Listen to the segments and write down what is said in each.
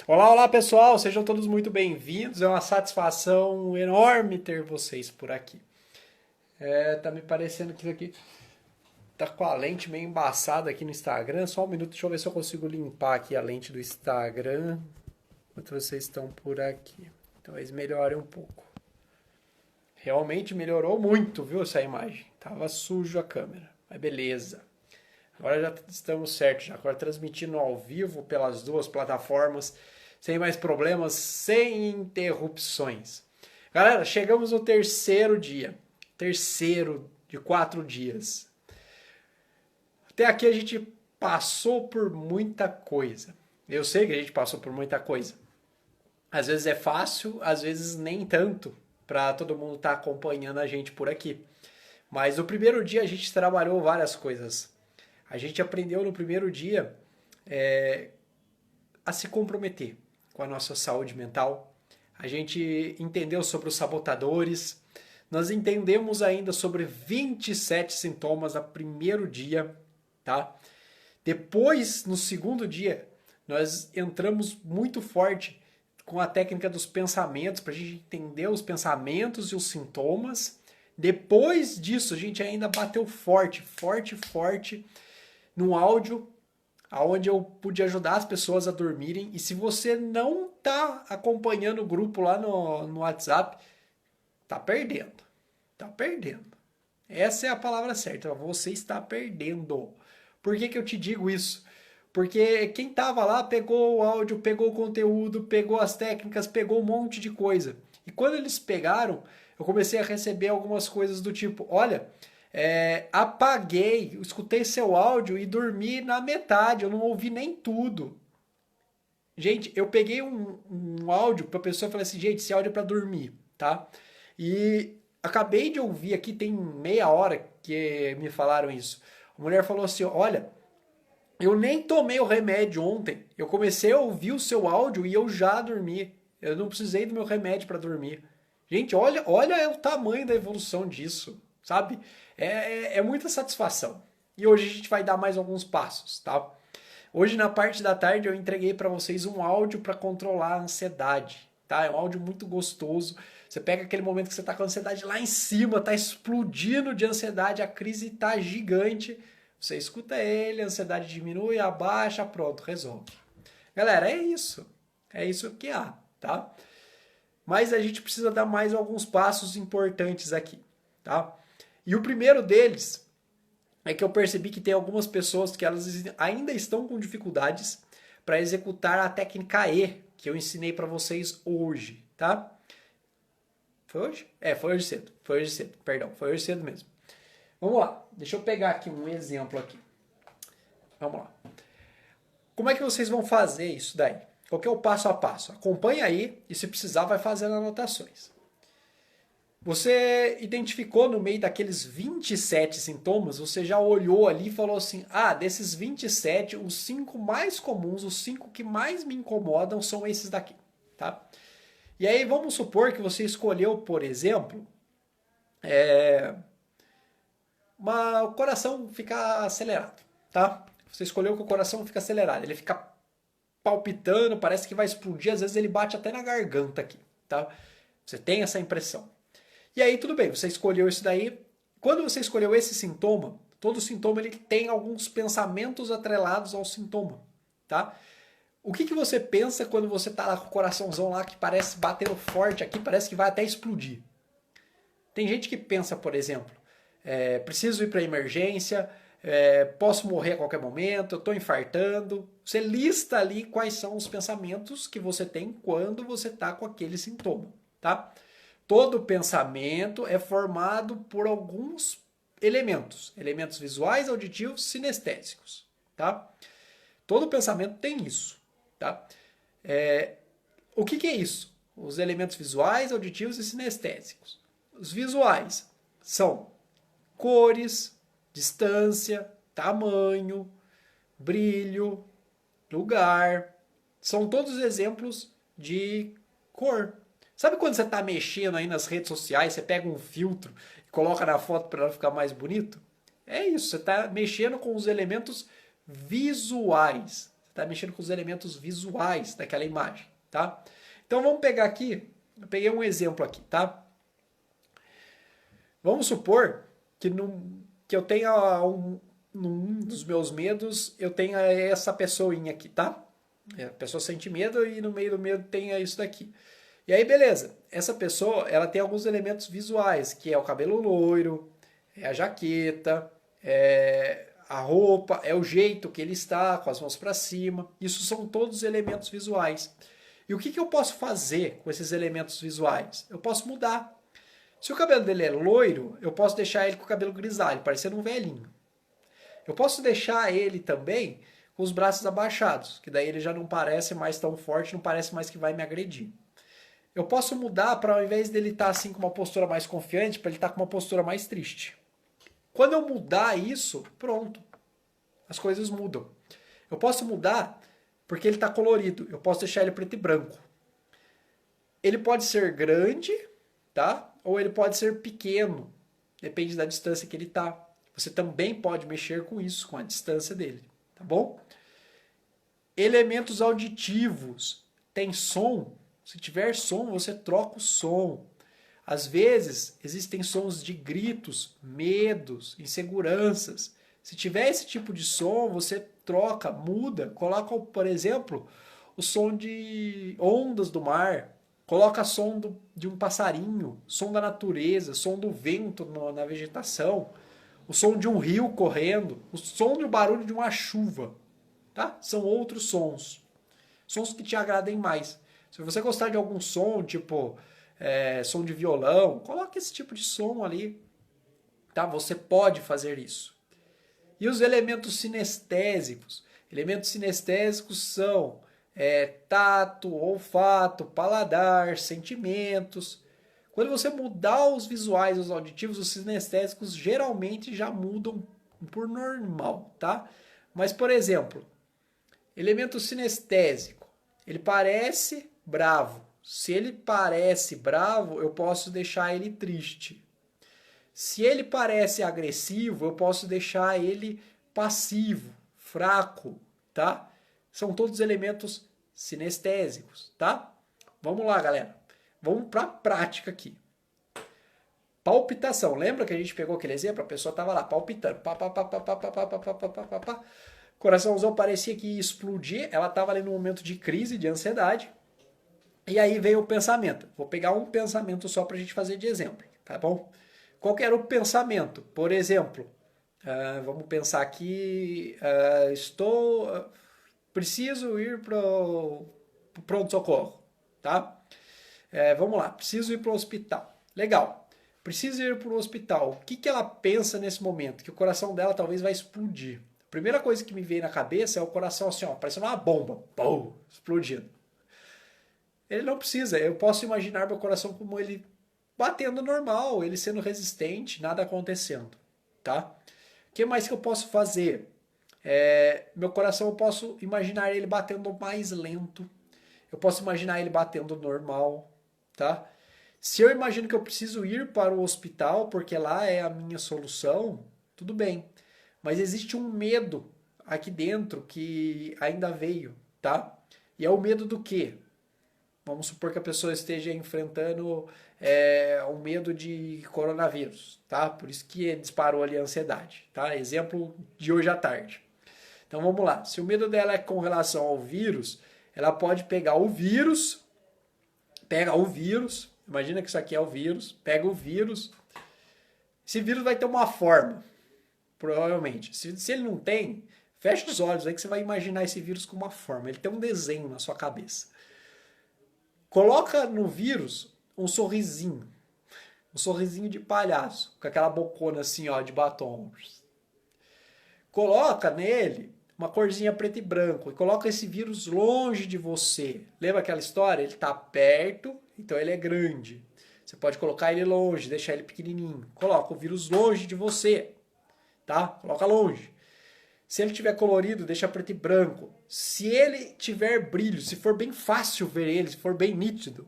Olá, olá pessoal, sejam todos muito bem-vindos. É uma satisfação enorme ter vocês por aqui. Tá me parecendo que isso aqui tá com a lente meio embaçada aqui no Instagram. Só um minuto, deixa eu ver se eu consigo limpar aqui a lente do Instagram enquanto vocês estão por aqui. Talvez melhore um pouco. Realmente melhorou muito, viu, essa imagem. Tava sujo a câmera, mas beleza. Agora já estamos certos, já agora transmitindo ao vivo pelas duas plataformas, sem mais problemas, sem interrupções. Galera, chegamos no terceiro dia, terceiro de 4 dias. Até aqui a gente passou por muita coisa. Eu sei que a gente passou por muita coisa. Às vezes é fácil, às vezes nem tanto, para todo mundo estar acompanhando a gente por aqui. Mas no primeiro dia a gente trabalhou várias coisas. A gente aprendeu no primeiro dia a se comprometer com a nossa saúde mental. A gente entendeu sobre os sabotadores. Nós entendemos ainda sobre 27 sintomas no primeiro dia, tá? Depois, no segundo dia, nós entramos muito forte com a técnica dos pensamentos, para a gente entender os pensamentos e os sintomas. Depois disso, a gente ainda bateu forte, forte, forte no áudio, onde eu pude ajudar as pessoas a dormirem. E se você não está acompanhando o grupo lá no WhatsApp, tá perdendo. Tá perdendo. Essa é a palavra certa. Você está perdendo. Por que eu te digo isso? Porque quem estava lá pegou o áudio, pegou o conteúdo, pegou as técnicas, pegou um monte de coisa. E quando eles pegaram, eu comecei a receber algumas coisas do tipo: olha, apaguei, escutei seu áudio e dormi na metade, eu não ouvi nem tudo. Gente, eu peguei um áudio para a pessoa e falei assim: gente, esse áudio é para dormir, tá? E acabei de ouvir aqui, tem meia hora que me falaram isso. A mulher falou assim: olha, eu nem tomei o remédio ontem. Eu comecei a ouvir o seu áudio e eu já dormi. Eu não precisei do meu remédio para dormir. Gente, olha o tamanho da evolução disso, sabe? É muita satisfação. E hoje a gente vai dar mais alguns passos, tá? Hoje na parte da tarde eu entreguei para vocês um áudio para controlar a ansiedade, tá? É um áudio muito gostoso. Você pega aquele momento que você tá com a ansiedade lá em cima, tá explodindo de ansiedade, a crise tá gigante. Você escuta ele, a ansiedade diminui, abaixa, pronto, resolve. Galera, é isso. É isso que há, tá? Mas a gente precisa dar mais alguns passos importantes aqui, tá? E o primeiro deles é que eu percebi que tem algumas pessoas que elas ainda estão com dificuldades para executar a técnica E que eu ensinei para vocês hoje, tá? Foi hoje? Foi hoje cedo. Foi hoje cedo, perdão, foi hoje cedo mesmo. Vamos lá, deixa eu pegar aqui um exemplo aqui. Vamos lá. Como é que vocês vão fazer isso daí? Qual que é o passo a passo? Acompanhe aí e se precisar vai fazendo anotações. Você identificou no meio daqueles 27 sintomas, você já olhou ali e falou assim: ah, desses 27, os 5 mais comuns, os 5 que mais me incomodam são esses daqui, tá? E aí vamos supor que você escolheu, por exemplo, o coração ficar acelerado, tá? Você escolheu que o coração fica acelerado, ele fica palpitando, parece que vai explodir, às vezes ele bate até na garganta aqui, tá? Você tem essa impressão. E aí tudo bem, você escolheu isso daí. Quando você escolheu esse sintoma, todo sintoma ele tem alguns pensamentos atrelados ao sintoma, tá? O que você pensa quando você tá lá com o coraçãozão lá que parece batendo forte aqui, parece que vai até explodir? Tem gente que pensa, por exemplo, preciso ir para emergência, posso morrer a qualquer momento, eu estou infartando. Você lista ali quais são os pensamentos que você tem quando você está com aquele sintoma, tá? Todo pensamento é formado por alguns elementos visuais, auditivos, sinestésicos, tá? Todo pensamento tem isso, tá? O que é isso? Os elementos visuais, auditivos e sinestésicos. Os visuais são cores, distância, tamanho, brilho, lugar. São todos exemplos de cor. Sabe quando você está mexendo aí nas redes sociais, você pega um filtro e coloca na foto para ela ficar mais bonito? É isso, você está mexendo com os elementos visuais. está mexendo com os elementos visuais daquela imagem, tá? Então vamos pegar aqui, eu peguei um exemplo aqui, tá? Vamos supor que eu tenha num dos meus medos, eu tenha essa pessoinha aqui, tá? A pessoa sente medo e no meio do medo tem isso daqui. E aí, beleza. Essa pessoa, ela tem alguns elementos visuais, que é o cabelo loiro, é a jaqueta, é a roupa, é o jeito que ele está, com as mãos para cima. Isso são todos elementos visuais. E o que eu posso fazer com esses elementos visuais? Eu posso mudar. Se o cabelo dele é loiro, eu posso deixar ele com o cabelo grisalho, parecendo um velhinho. Eu posso deixar ele também com os braços abaixados, que daí ele já não parece mais tão forte, não parece mais que vai me agredir. Eu posso mudar para, ao invés dele estar assim com uma postura mais confiante, para ele estar com uma postura mais triste. Quando eu mudar isso, pronto. As coisas mudam. Eu posso mudar porque ele está colorido. Eu posso deixar ele preto e branco. Ele pode ser grande, tá? Ou ele pode ser pequeno. Depende da distância que ele está. Você também pode mexer com isso, com a distância dele. Tá bom? Elementos auditivos. Tem som? Se tiver som, você troca o som. Às vezes, existem sons de gritos, medos, inseguranças. Se tiver esse tipo de som, você troca, muda, coloca, por exemplo, o som de ondas do mar, coloca som de um passarinho, som da natureza, som do vento na vegetação, o som de um rio correndo, o som do barulho de uma chuva. Tá? São outros sons. Sons que te agradem mais. Se você gostar de algum som, tipo som de violão, coloque esse tipo de som ali. Tá? Você pode fazer isso. E os elementos sinestésicos? Elementos sinestésicos são tato, olfato, paladar, sentimentos. Quando você mudar os visuais, os auditivos, os sinestésicos geralmente já mudam por normal, tá? Mas, por exemplo, elemento sinestésico, ele parece bravo. Se ele parece bravo, eu posso deixar ele triste. Se ele parece agressivo, eu posso deixar ele passivo, fraco, tá? São todos elementos sinestésicos, tá? Vamos lá, galera. Vamos para a prática aqui. Palpitação. Lembra que a gente pegou aquele exemplo? A pessoa estava lá palpitando. Pá, pá, pá, pá, pá, pá, pá, pá, pá, pá, pá. Coraçãozão parecia que ia explodir. Ela estava ali no momento de crise, de ansiedade. E aí veio o pensamento. Vou pegar um pensamento só para a gente fazer de exemplo, tá bom? Qual que era o pensamento? Por exemplo, vamos pensar aqui, preciso ir para o pronto-socorro, tá? Vamos lá, preciso ir para o hospital. Legal, preciso ir para o hospital. O que ela pensa nesse momento? Que o coração dela talvez vai explodir. A primeira coisa que me veio na cabeça é o coração assim, ó, parecendo uma bomba, pum, explodindo. Ele não precisa, eu posso imaginar meu coração como ele batendo normal, ele sendo resistente, nada acontecendo, tá? O que mais que eu posso fazer? Meu coração eu posso imaginar ele batendo mais lento, eu posso imaginar ele batendo normal, tá? Se eu imagino que eu preciso ir para o hospital porque lá é a minha solução, tudo bem. Mas existe um medo aqui dentro que ainda veio, tá? E é o medo do quê? Vamos supor que a pessoa esteja enfrentando um medo de coronavírus, tá? Por isso que disparou ali a ansiedade, tá? Exemplo de hoje à tarde. Então vamos lá. Se o medo dela é com relação ao vírus, ela pode pegar o vírus, imagina que isso aqui é o vírus, pega o vírus, esse vírus vai ter uma forma, provavelmente. Se ele não tem, fecha os olhos aí que você vai imaginar esse vírus com uma forma. Ele tem um desenho na sua cabeça. Coloca no vírus um sorrisinho de palhaço, com aquela bocona assim, ó, de batom. Coloca nele uma corzinha preto e branco e coloca esse vírus longe de você. Lembra aquela história? Ele está perto, então ele é grande. Você pode colocar ele longe, deixar ele pequenininho. Coloca o vírus longe de você, tá? Coloca longe. Se ele tiver colorido, deixa preto e branco. Se ele tiver brilho, se for bem fácil ver ele, se for bem nítido,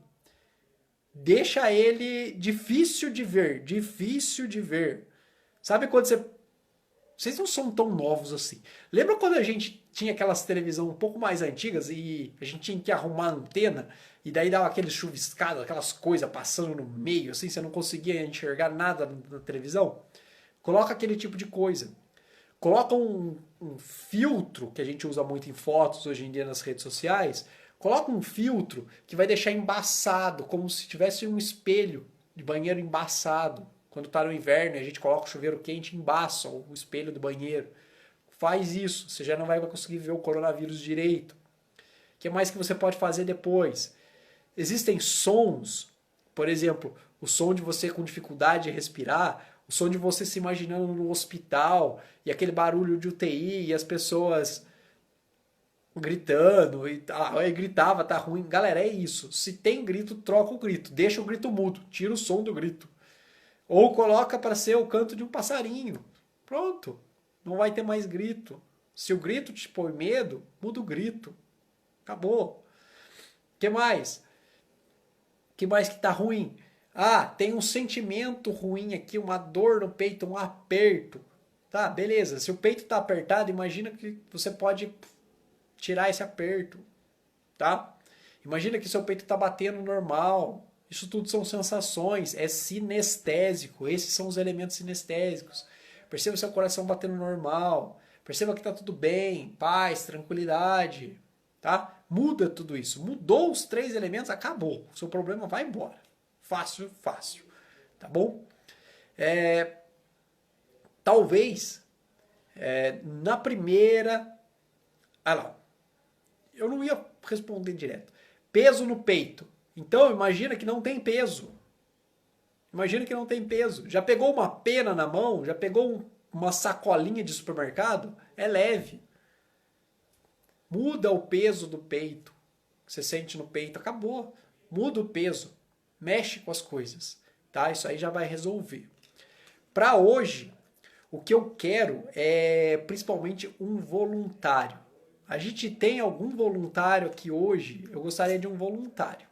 deixa ele difícil de ver, difícil de ver. Sabe quando vocês não são tão novos assim. Lembra quando a gente tinha aquelas televisão um pouco mais antigas e a gente tinha que arrumar a antena e daí dava aqueles chuviscados, aquelas coisas passando no meio, assim, você não conseguia enxergar nada na televisão. Coloca aquele tipo de coisa. Coloca um filtro, que a gente usa muito em fotos hoje em dia nas redes sociais. Coloca um filtro que vai deixar embaçado, como se tivesse um espelho de banheiro embaçado. Quando está no inverno e a gente coloca o chuveiro quente, embaça o espelho do banheiro. Faz isso, você já não vai conseguir ver o coronavírus direito. O que mais que você pode fazer depois? Existem sons, por exemplo, o som de você com dificuldade de respirar, o som de você se imaginando no hospital e aquele barulho de UTI e as pessoas gritando e gritava, tá ruim. Galera, é isso. Se tem grito, troca o grito. Deixa o grito mudo, tira o som do grito. Ou coloca para ser o canto de um passarinho. Pronto. Não vai ter mais grito. Se o grito te põe medo, muda o grito. Acabou. O que mais? O que mais que tá ruim? Ah, tem um sentimento ruim aqui, uma dor no peito, um aperto. Tá, beleza. Se o peito tá apertado, imagina que você pode tirar esse aperto, tá? Imagina que seu peito tá batendo normal. Isso tudo são sensações, é sinestésico. Esses são os elementos sinestésicos. Perceba seu coração batendo normal. Perceba que tá tudo bem, paz, tranquilidade, tá? Muda tudo isso. Mudou os 3 elementos, acabou. O seu problema vai embora. Fácil, fácil. Tá bom? Talvez na primeira... Ah, não. Eu não ia responder direto. Peso no peito. Então, imagina que não tem peso. Imagina que não tem peso. Já pegou uma pena na mão? Já pegou uma sacolinha de supermercado? É leve. Muda o peso do peito. Que você sente no peito. Acabou. Muda o peso. Mexe com as coisas. Tá? Isso aí já vai resolver. Para hoje, o que eu quero é principalmente um voluntário. A gente tem algum voluntário aqui hoje? Eu gostaria de um voluntário.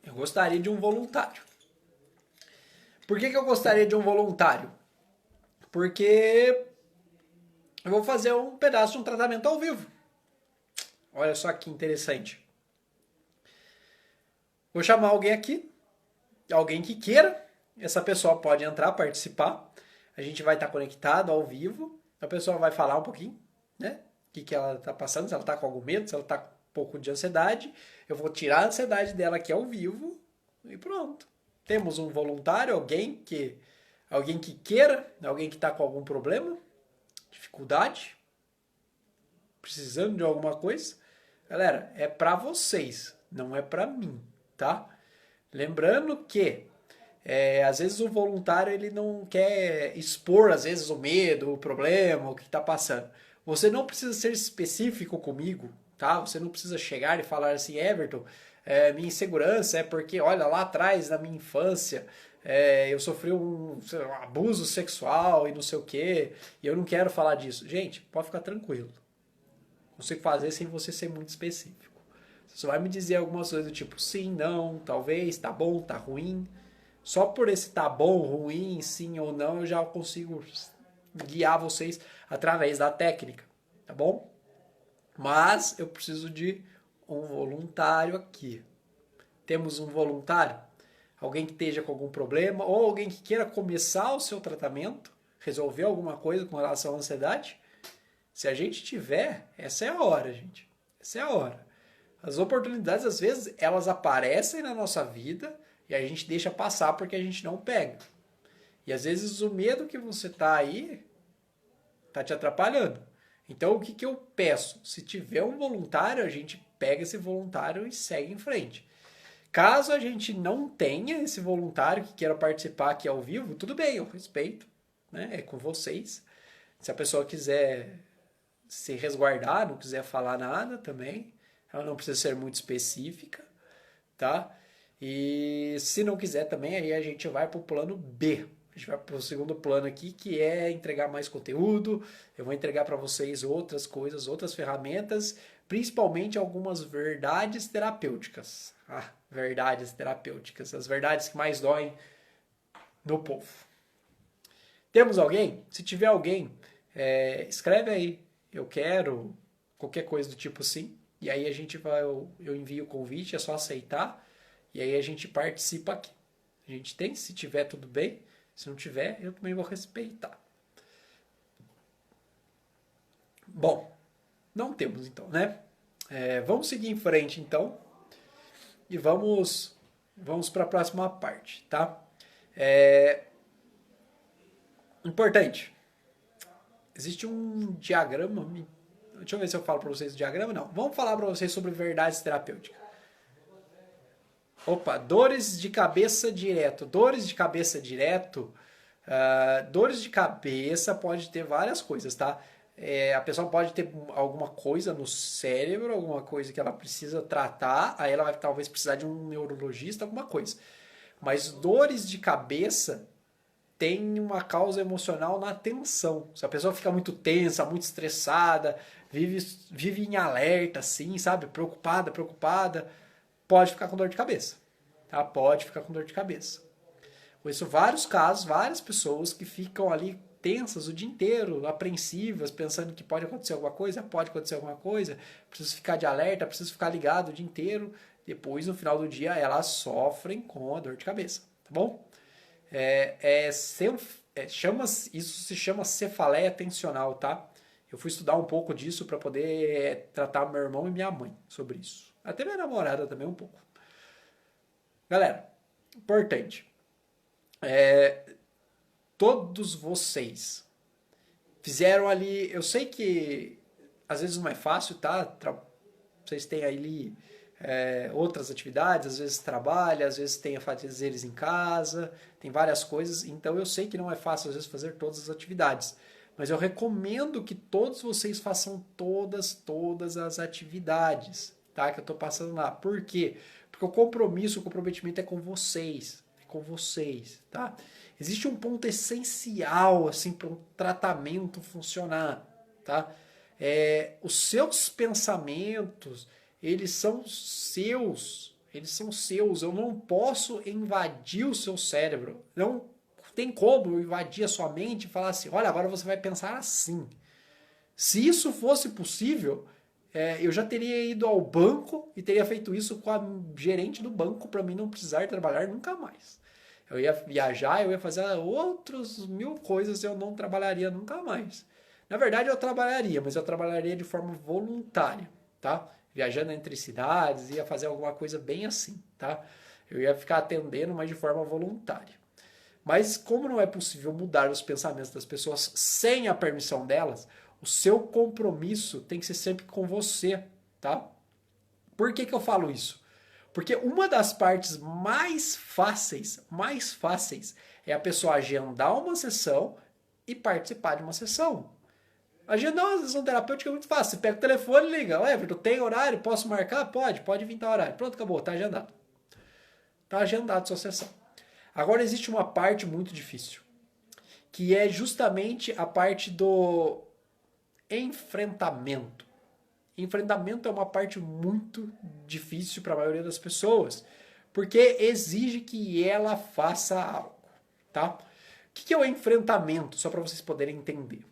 Eu gostaria de um voluntário. Por que eu gostaria de um voluntário? Porque eu vou fazer um pedaço de um tratamento ao vivo. Olha só que interessante. Vou chamar alguém aqui, alguém que queira. Essa pessoa pode entrar, participar. A gente vai estar conectado ao vivo. A pessoa vai falar um pouquinho, né? O que ela está passando, se ela está com algum medo, se ela está com um pouco de ansiedade. Eu vou tirar a ansiedade dela aqui ao vivo e pronto. Temos um voluntário, alguém que queira, alguém que está com algum problema, dificuldade, precisando de alguma coisa. Galera, é para vocês, não é para mim, tá? Lembrando que às vezes o voluntário ele não quer expor às vezes o medo, o problema, o que está passando. Você não precisa ser específico comigo, tá? Você não precisa chegar e falar assim, Everton, minha insegurança é porque, olha, lá atrás, na minha infância, eu sofri um abuso sexual e não sei o quê, e eu não quero falar disso. Gente, pode ficar tranquilo. Consigo fazer sem você ser muito específico. Você só vai me dizer algumas coisas do tipo sim, não, talvez, tá bom, tá ruim. Só por esse tá bom, ruim, sim ou não, eu já consigo guiar vocês através da técnica, tá bom? Mas eu preciso de um voluntário aqui. Temos um voluntário? Alguém que esteja com algum problema ou alguém que queira começar o seu tratamento, resolver alguma coisa com relação à ansiedade? Se a gente tiver, essa é a hora, gente. Essa é a hora. As oportunidades, às vezes, elas aparecem na nossa vida e a gente deixa passar porque a gente não pega. E às vezes o medo que você tá aí tá te atrapalhando. Então o que eu peço? Se tiver um voluntário, a gente pega esse voluntário e segue em frente. Caso a gente não tenha esse voluntário que queira participar aqui ao vivo, tudo bem, eu respeito, né? É com vocês. Se a pessoa quiser se resguardar, não quiser falar nada também, ela não precisa ser muito específica, tá? E se não quiser também, aí a gente vai para o plano B. A gente vai para o segundo plano aqui, que é entregar mais conteúdo. Eu vou entregar para vocês outras coisas, outras ferramentas, principalmente algumas verdades terapêuticas. Verdades terapêuticas, as verdades que mais doem no povo, Temos alguém? Se tiver alguém, escreve aí. Eu quero, qualquer coisa do tipo assim. E aí a gente vai, eu envio o convite, é só aceitar. E aí a gente participa aqui. A gente tem, se tiver tudo bem. Se não tiver, eu também vou respeitar. Bom, não temos então, né? Vamos seguir em frente então. E vamos para a próxima parte, tá? Importante. Existe um diagrama. Deixa eu ver se eu falo para vocês o diagrama. Não. Vamos falar para vocês sobre verdades terapêuticas. Opa, dores de cabeça direto. Dores de cabeça direto. Dores de cabeça pode ter várias coisas, tá? A pessoa pode ter alguma coisa no cérebro, alguma coisa que ela precisa tratar, aí ela vai talvez precisar de um neurologista, alguma coisa. Mas dores de cabeça tem uma causa emocional na tensão. Se a pessoa fica muito tensa, muito estressada, vive em alerta, assim, sabe? Preocupada, pode ficar com dor de cabeça. Tá? Pode ficar com dor de cabeça. Conheço vários casos, várias pessoas que ficam ali tensas o dia inteiro, apreensivas, pensando que pode acontecer alguma coisa, preciso ficar de alerta, preciso ficar ligado o dia inteiro. Depois, no final do dia, elas sofrem com a dor de cabeça, tá bom? Isso se chama cefaleia tensional, tá? Eu fui estudar um pouco disso para poder tratar meu irmão e minha mãe sobre isso. Até minha namorada também um pouco. Galera, importante. Todos vocês fizeram ali. Eu sei que às vezes não é fácil, tá? Vocês têm ali outras atividades, às vezes trabalha, às vezes tem afazeres em casa, tem várias coisas. Então eu sei que não é fácil às vezes fazer todas as atividades. Mas eu recomendo que todos vocês façam todas as atividades, tá? Que eu tô passando lá. Por quê? Porque o comprometimento é com vocês. É com vocês, tá? Existe um ponto essencial assim para um tratamento funcionar, tá? Os seus pensamentos, eles são seus. Eu não posso invadir o seu cérebro. Não tem como eu invadir a sua mente e falar assim, olha, agora você vai pensar assim. Se isso fosse possível, eu já teria ido ao banco e teria feito isso com a gerente do banco para mim não precisar trabalhar nunca mais. Eu ia viajar, eu ia fazer outras 1000 coisas e eu não trabalharia nunca mais. Na verdade, eu trabalharia, mas eu trabalharia de forma voluntária, tá? Viajando entre cidades, ia fazer alguma coisa bem assim, tá? Eu ia ficar atendendo, mas de forma voluntária. Mas como não é possível mudar os pensamentos das pessoas sem a permissão delas, o seu compromisso tem que ser sempre com você, tá? Por que eu falo isso? Porque uma das partes mais fáceis é a pessoa agendar uma sessão e participar de uma sessão. Agendar uma sessão terapêutica é muito fácil. Você pega o telefone e liga. Everton, tem horário? Posso marcar? Pode vir tal horário. Pronto, acabou, tá agendado. Tá agendado a sua sessão. Agora existe uma parte muito difícil, que é justamente a parte do enfrentamento. Enfrentamento é uma parte muito difícil para a maioria das pessoas, porque exige que ela faça algo, tá? O que é o enfrentamento? Só para vocês poderem entender.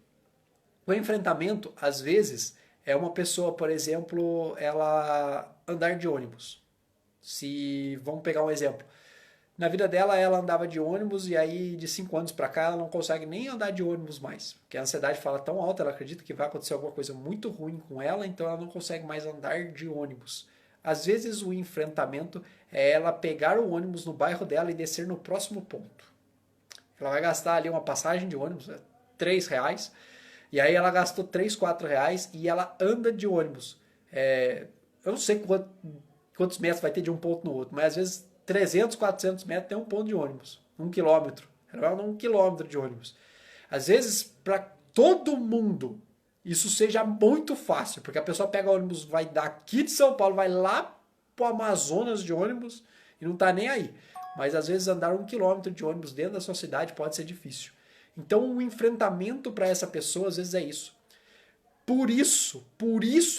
O enfrentamento, às vezes, é uma pessoa, por exemplo, ela andar de ônibus. Vamos pegar um exemplo. Na vida dela, ela andava de ônibus e aí de 5 anos para cá ela não consegue nem andar de ônibus mais. Porque a ansiedade fala tão alta, ela acredita que vai acontecer alguma coisa muito ruim com ela, então ela não consegue mais andar de ônibus. Às vezes o enfrentamento é ela pegar o ônibus no bairro dela e descer no próximo ponto. Ela vai gastar ali uma passagem de ônibus, R$3, e aí ela gastou R$3, R$4 e ela anda de ônibus. Eu não sei quantos metros vai ter de um ponto no outro, mas às vezes 300, 400 metros tem um ponto de ônibus. 1 quilômetro. Ela vai andar 1 quilômetro de ônibus. Às vezes, para todo mundo, isso seja muito fácil, porque a pessoa pega o ônibus, vai daqui de São Paulo, vai lá pro Amazonas de ônibus e não tá nem aí. Mas às vezes andar 1 quilômetro de ônibus dentro da sua cidade pode ser difícil. Então o enfrentamento para essa pessoa às vezes é isso. Por isso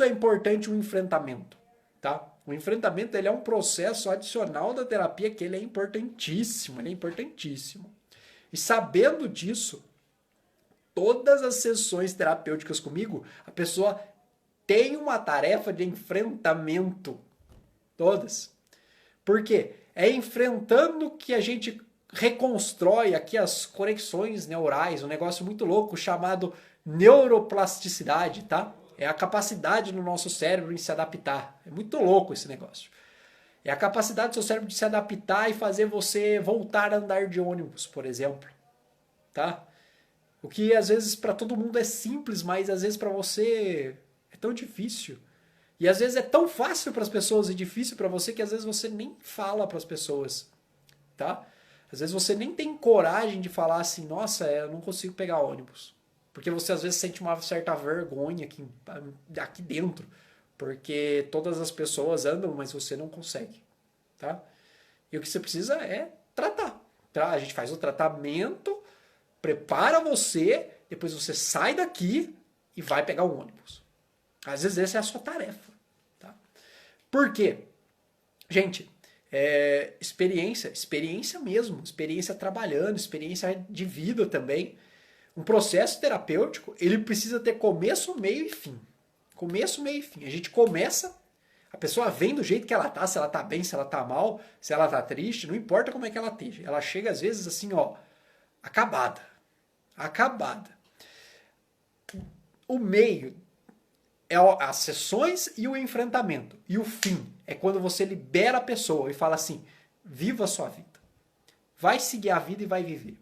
é importante o enfrentamento, tá? O enfrentamento ele é um processo adicional da terapia que ele é importantíssimo, E sabendo disso, todas as sessões terapêuticas comigo, a pessoa tem uma tarefa de enfrentamento. Todas. Por quê? É enfrentando que a gente reconstrói aqui as conexões neurais, um negócio muito louco chamado neuroplasticidade, tá? É a capacidade no nosso cérebro em se adaptar. É muito louco esse negócio. É a capacidade do seu cérebro de se adaptar e fazer você voltar a andar de ônibus, por exemplo, tá? O que às vezes para todo mundo é simples, mas às vezes para você é tão difícil. E às vezes é tão fácil para as pessoas e difícil para você que às vezes você nem fala para as pessoas, tá? Às vezes você nem tem coragem de falar assim, nossa, eu não consigo pegar ônibus. Porque você às vezes sente uma certa vergonha aqui dentro. Porque todas as pessoas andam, mas você não consegue, tá? E o que você precisa é tratar. Tá? A gente faz o tratamento, prepara você, depois você sai daqui e vai pegar o ônibus. Às vezes essa é a sua tarefa. Tá? Por quê? Gente, experiência mesmo, experiência trabalhando, experiência de vida também. Um processo terapêutico, ele precisa ter começo, meio e fim. Começo, meio e fim. A gente começa, a pessoa vem do jeito que ela tá, se ela tá bem, se ela tá mal, se ela tá triste, não importa como é que ela esteja. Ela chega às vezes assim, ó, acabada. Acabada. O meio é as sessões e o enfrentamento. E o fim é quando você libera a pessoa e fala assim, viva a sua vida. Vai seguir a vida e vai viver.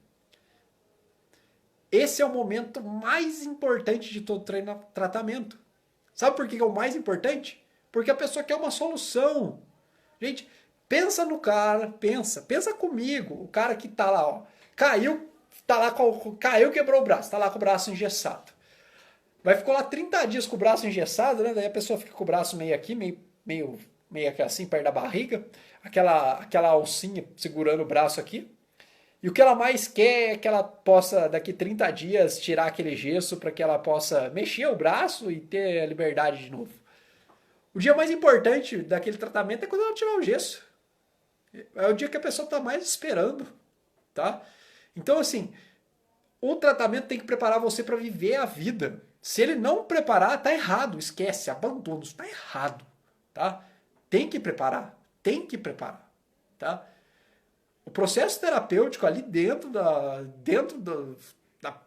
Esse é o momento mais importante de todo tratamento. Sabe por que é o mais importante? Porque a pessoa quer uma solução. Gente, pensa no cara, pensa comigo. O cara que tá lá, ó, caiu, quebrou o braço, tá lá com o braço engessado. Ficou lá 30 dias com o braço engessado, né? Daí a pessoa fica com o braço meio aqui, meio assim, perto da barriga, aquela alcinha segurando o braço aqui. E o que ela mais quer é que ela possa, daqui 30 dias, tirar aquele gesso para que ela possa mexer o braço e ter a liberdade de novo. O dia mais importante daquele tratamento é quando ela tirar o gesso. É o dia que a pessoa está mais esperando, tá? Então, assim, o tratamento tem que preparar você para viver a vida. Se ele não preparar, tá errado. Esquece, abandona, está errado, tá? Tem que preparar, tá? O processo terapêutico ali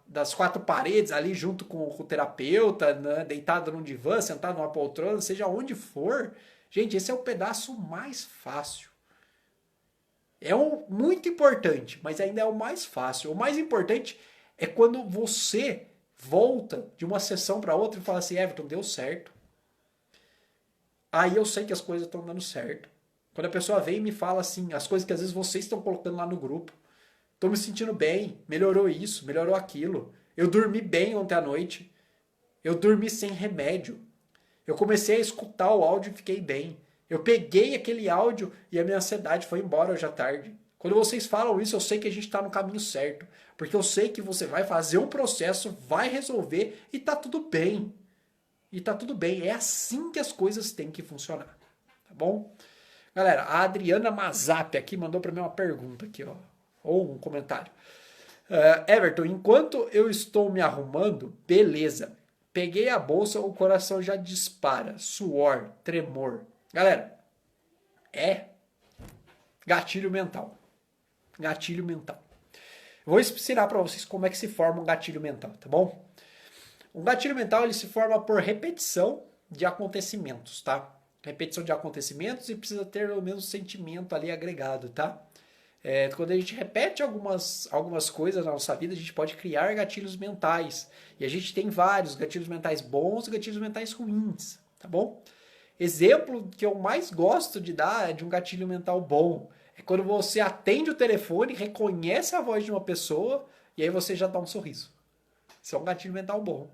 das quatro paredes, ali junto com o terapeuta, né, deitado num divã, sentado numa poltrona, seja onde for, gente, esse é o pedaço mais fácil. Muito importante, mas ainda é o mais fácil. O mais importante é quando você volta de uma sessão para outra e fala assim, Everton, deu certo. Aí eu sei que as coisas estão dando certo. Quando a pessoa vem e me fala assim, as coisas que às vezes vocês estão colocando lá no grupo. Tô me sentindo bem, melhorou isso, melhorou aquilo. Eu dormi bem ontem à noite. Eu dormi sem remédio. Eu comecei a escutar o áudio e fiquei bem. Eu peguei aquele áudio e a minha ansiedade foi embora hoje à tarde. Quando vocês falam isso, eu sei que a gente está no caminho certo. Porque eu sei que você vai fazer um processo, vai resolver e tá tudo bem. E tá tudo bem. É assim que as coisas têm que funcionar. Tá bom? Galera, a Adriana Mazap aqui mandou para mim uma pergunta aqui, ó, ou um comentário. Everton, enquanto eu estou me arrumando, beleza. Peguei a bolsa, o coração já dispara, suor, tremor. Galera, é gatilho mental. Gatilho mental. Vou ensinar para vocês como é que se forma um gatilho mental, tá bom? Um gatilho mental ele se forma por repetição de acontecimentos, tá? Repetição de acontecimentos e precisa ter o mesmo sentimento ali agregado, tá? Quando a gente repete algumas coisas na nossa vida, a gente pode criar gatilhos mentais. E a gente tem vários gatilhos mentais bons e gatilhos mentais ruins, tá bom? Exemplo que eu mais gosto de dar é de um gatilho mental bom. É quando você atende o telefone, reconhece a voz de uma pessoa e aí você já dá um sorriso. Isso é um gatilho mental bom.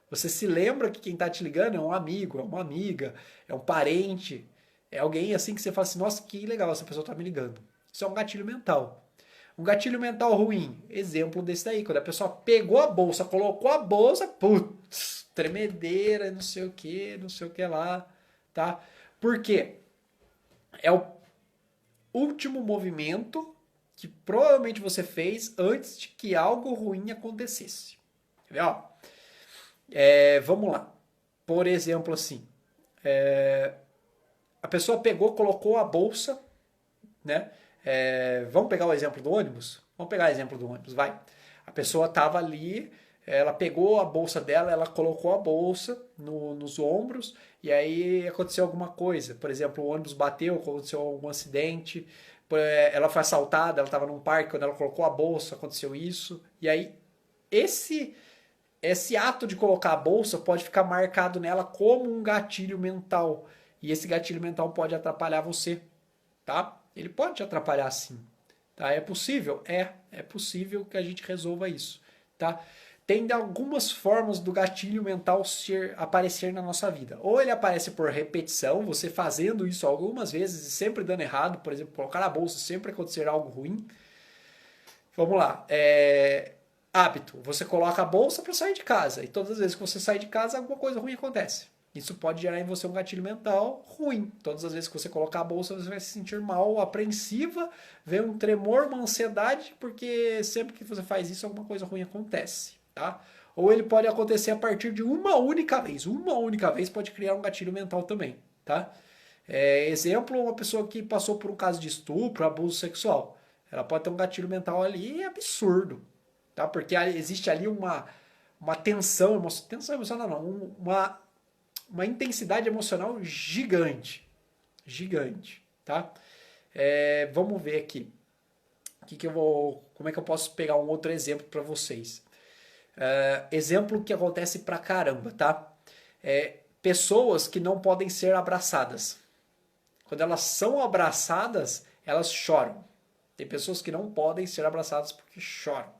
Você se lembra que quem está te ligando é um amigo, é uma amiga, é um parente, é alguém assim que você fala assim, nossa, que legal, essa pessoa está me ligando. Isso é um gatilho mental. Um gatilho mental ruim, exemplo desse daí, quando a pessoa pegou a bolsa, colocou a bolsa, putz, tremedeira, não sei o que lá, tá? Por quê? É o último movimento que provavelmente você fez antes de que algo ruim acontecesse. Quer ver, ó? Vamos lá. Por exemplo, assim, a pessoa pegou, colocou a bolsa, né? Vamos pegar o exemplo do ônibus? Vamos pegar o exemplo do ônibus, vai. A pessoa estava ali, ela pegou a bolsa dela, ela colocou a bolsa nos ombros e aí aconteceu alguma coisa. Por exemplo, o ônibus bateu, aconteceu algum acidente, ela foi assaltada, ela estava num parque, quando ela colocou a bolsa, aconteceu isso. E aí, esse esse ato de colocar a bolsa pode ficar marcado nela como um gatilho mental. E esse gatilho mental pode atrapalhar você, tá? Ele pode te atrapalhar sim. Tá? É possível? É possível que a gente resolva isso, tá? Tem algumas formas do gatilho mental aparecer na nossa vida. Ou ele aparece por repetição, você fazendo isso algumas vezes e sempre dando errado, por exemplo, colocar na bolsa sempre acontecer algo ruim. Vamos lá. Hábito. Você coloca a bolsa para sair de casa. E todas as vezes que você sai de casa, alguma coisa ruim acontece. Isso pode gerar em você um gatilho mental ruim. Todas as vezes que você colocar a bolsa, você vai se sentir mal, apreensiva, ver um tremor, uma ansiedade, porque sempre que você faz isso, alguma coisa ruim acontece, tá? Ou ele pode acontecer a partir de uma única vez. Uma única vez pode criar um gatilho mental também, tá? Exemplo, uma pessoa que passou por um caso de estupro, abuso sexual. Ela pode ter um gatilho mental ali absurdo, tá? Porque existe ali uma tensão emocional não, uma intensidade emocional gigante, gigante, tá? Vamos ver aqui, como é que eu posso pegar um outro exemplo para vocês? Exemplo que acontece pra caramba, tá? Pessoas que não podem ser abraçadas. Quando elas são abraçadas, elas choram. Tem pessoas que não podem ser abraçadas porque choram.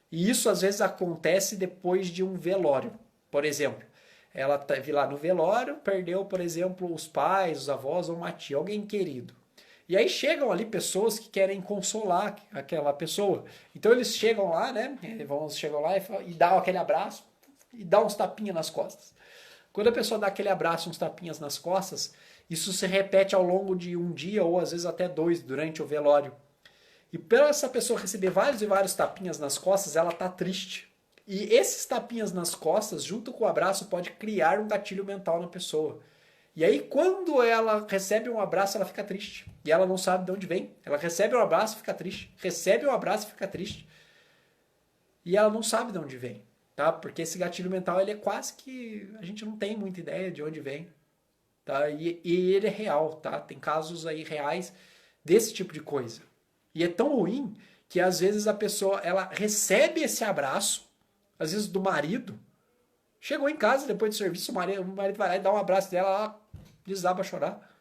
E isso às vezes acontece depois de um velório. Por exemplo, ela esteve lá no velório, perdeu, por exemplo, os pais, os avós ou uma tia, alguém querido. E aí chegam ali pessoas que querem consolar aquela pessoa. Então eles chegam lá, né? Chegam lá e dão aquele abraço e dão uns tapinhas nas costas. Quando a pessoa dá aquele abraço, uns tapinhas nas costas, isso se repete ao longo de um dia ou às vezes até 2 durante o velório. E pela essa pessoa receber vários e vários tapinhas nas costas, ela tá triste. E esses tapinhas nas costas, junto com o abraço, pode criar um gatilho mental na pessoa. E aí, quando ela recebe um abraço, ela fica triste. E ela não sabe de onde vem. Ela recebe um abraço e fica triste. Recebe um abraço e fica triste. E ela não sabe de onde vem. Tá? Porque esse gatilho mental, ele é quase que... A gente não tem muita ideia de onde vem. Tá? E ele é real. Tá? Tem casos aí reais desse tipo de coisa. E é tão ruim que às vezes a pessoa ela recebe esse abraço, às vezes do marido. Chegou em casa depois do serviço, o marido vai lá e dá um abraço dela, ela desaba a chorar.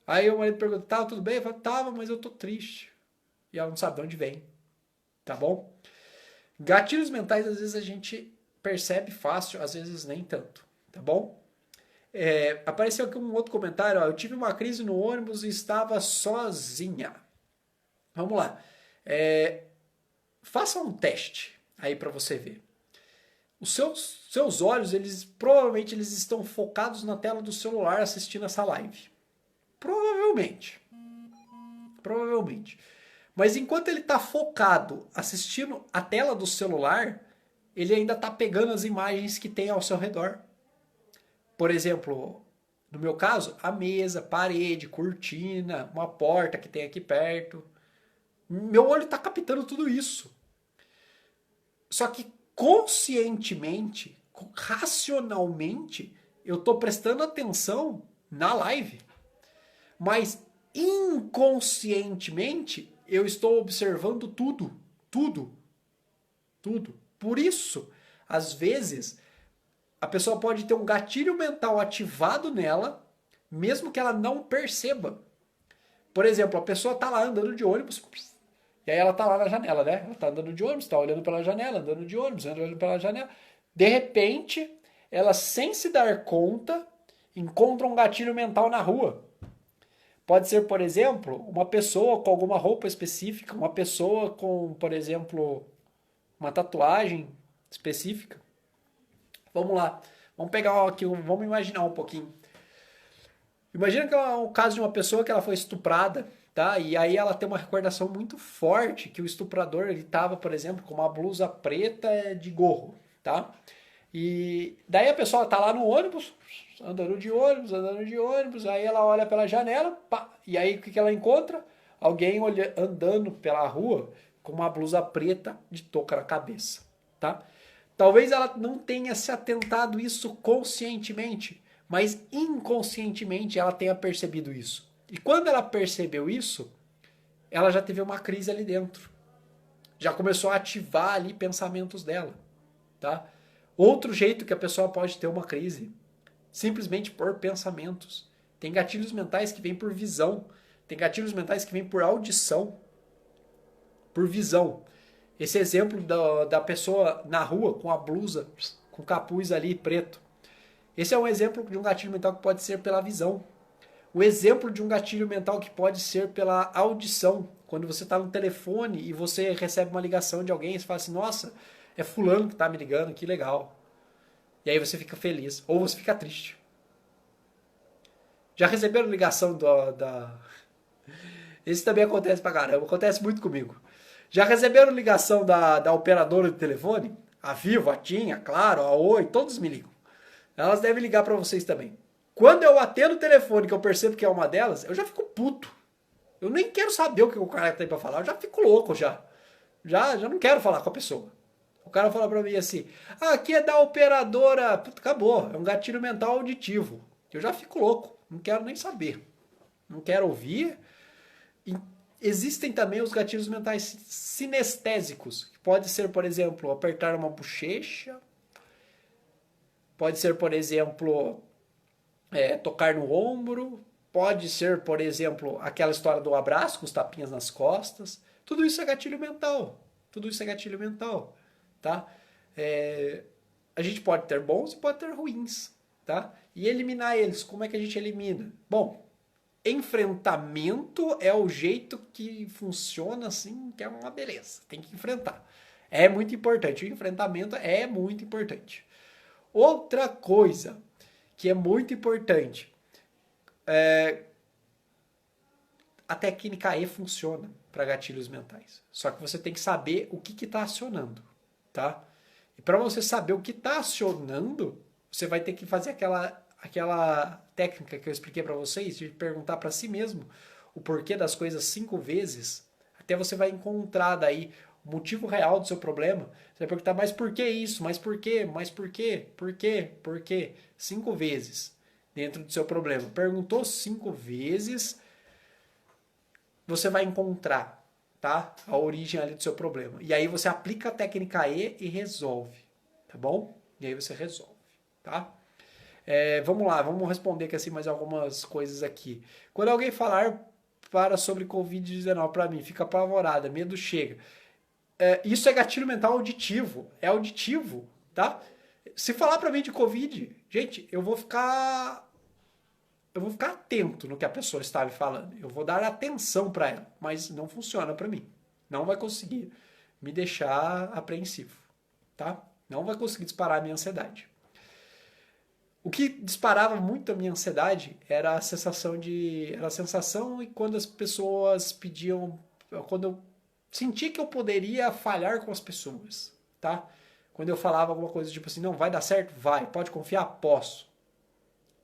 Aí o marido pergunta: "Tava tudo bem?" Eu falo: "Tava, mas eu tô triste." E ela não sabe de onde vem. Tá bom? Gatilhos mentais às vezes a gente percebe fácil, às vezes nem tanto. Tá bom? Apareceu aqui um outro comentário: ó, eu tive uma crise no ônibus e estava sozinha. Vamos lá. Faça um teste aí para você ver. Os seus olhos, provavelmente eles estão focados na tela do celular assistindo essa live. Provavelmente. Provavelmente. Mas enquanto ele está focado assistindo a tela do celular, ele ainda está pegando as imagens que tem ao seu redor. Por exemplo, no meu caso, a mesa, parede, cortina, uma porta que tem aqui perto. Meu olho está captando tudo isso. Só que conscientemente, racionalmente, eu estou prestando atenção na live. Mas inconscientemente, eu estou observando tudo. Tudo. Tudo. Por isso, às vezes, a pessoa pode ter um gatilho mental ativado nela, mesmo que ela não perceba. Por exemplo, a pessoa está lá andando de ônibus, e aí ela tá lá na janela, né? Ela tá andando de ônibus, tá olhando pela janela, andando de ônibus, olhando pela janela. De repente, ela, sem se dar conta, encontra um gatilho mental na rua. Pode ser, por exemplo, uma pessoa com alguma roupa específica, uma pessoa com, por exemplo, uma tatuagem específica. Vamos lá. Vamos pegar aqui, vamos imaginar um pouquinho. Imagina que é o caso de uma pessoa que ela foi estuprada, tá? E aí ela tem uma recordação muito forte que o estuprador, ele tava, por exemplo, com uma blusa preta de gorro, tá? E daí a pessoa tá lá no ônibus, andando de ônibus, aí ela olha pela janela, pá, e aí o que ela encontra? Alguém andando pela rua com uma blusa preta de touca na cabeça, tá? Talvez ela não tenha se atentado isso conscientemente, mas inconscientemente ela tenha percebido isso. E quando ela percebeu isso, ela já teve uma crise ali dentro. Já começou a ativar ali pensamentos dela, tá? Outro jeito que a pessoa pode ter uma crise, simplesmente por pensamentos. Tem gatilhos mentais que vêm por visão, tem gatilhos mentais que vêm por audição, por visão. Esse exemplo da pessoa na rua com a blusa, com capuz ali preto. Esse é um exemplo de um gatilho mental que pode ser pela visão. O exemplo de um gatilho mental que pode ser pela audição. Quando você está no telefone e você recebe uma ligação de alguém, você fala assim, nossa, é fulano que está me ligando, que legal. E aí você fica feliz. Ou você fica triste. Já receberam ligação da... Esse também acontece pra caramba, acontece muito comigo. Já receberam ligação da operadora de telefone? A Vivo, a TIM, a Claro, a Oi, todos me ligam. Elas devem ligar pra vocês também. Quando eu atendo o telefone, que eu percebo que é uma delas, eu já fico puto. Eu nem quero saber o que o cara tem pra falar, eu já fico louco já. Já não quero falar com a pessoa. O cara fala pra mim assim, aqui é da operadora... Puta, acabou, é um gatilho mental auditivo. Eu já fico louco, não quero nem saber. Não quero ouvir. Existem também os gatilhos mentais sinestésicos, que pode ser, por exemplo, apertar uma bochecha, pode ser, por exemplo, tocar no ombro, pode ser, por exemplo, aquela história do abraço com os tapinhas nas costas. Tudo isso é gatilho mental. Tudo isso é gatilho mental, tá? A gente pode ter bons e pode ter ruins, tá? E eliminar eles, como é que a gente elimina? Bom, enfrentamento é o jeito que funciona assim, que é uma beleza. Tem que enfrentar. É muito importante. O enfrentamento é muito importante. Outra coisa que é muito importante, a técnica E funciona para gatilhos mentais. Só que você tem que saber o que está acionando, tá? E para você saber o que está acionando, você vai ter que fazer aquela técnica que eu expliquei para vocês, de perguntar para si mesmo o porquê das coisas 5 vezes, até você vai encontrar daí o motivo real do seu problema. Você vai perguntar, mas por que isso? Mas por quê? Mas por quê? Por quê? Por quê? 5 vezes dentro do seu problema. Perguntou 5 vezes, você vai encontrar, tá? A origem ali do seu problema. E aí você aplica a técnica E resolve, tá bom? E aí você resolve, tá? Vamos lá, vamos responder aqui assim mais algumas coisas aqui. Quando alguém falar sobre Covid-19 para mim, fica apavorada, medo chega. Isso é gatilho mental auditivo, é auditivo, tá? Se falar para mim de Covid, gente, eu vou ficar atento no que a pessoa está me falando. Eu vou dar atenção para ela, mas não funciona para mim. Não vai conseguir me deixar apreensivo, tá? Não vai conseguir disparar a minha ansiedade. O que disparava muito a minha ansiedade era a sensação e quando as pessoas pediam, quando eu senti que eu poderia falhar com as pessoas, tá? Quando eu falava alguma coisa tipo assim, não, vai dar certo? Vai. Pode confiar? Posso.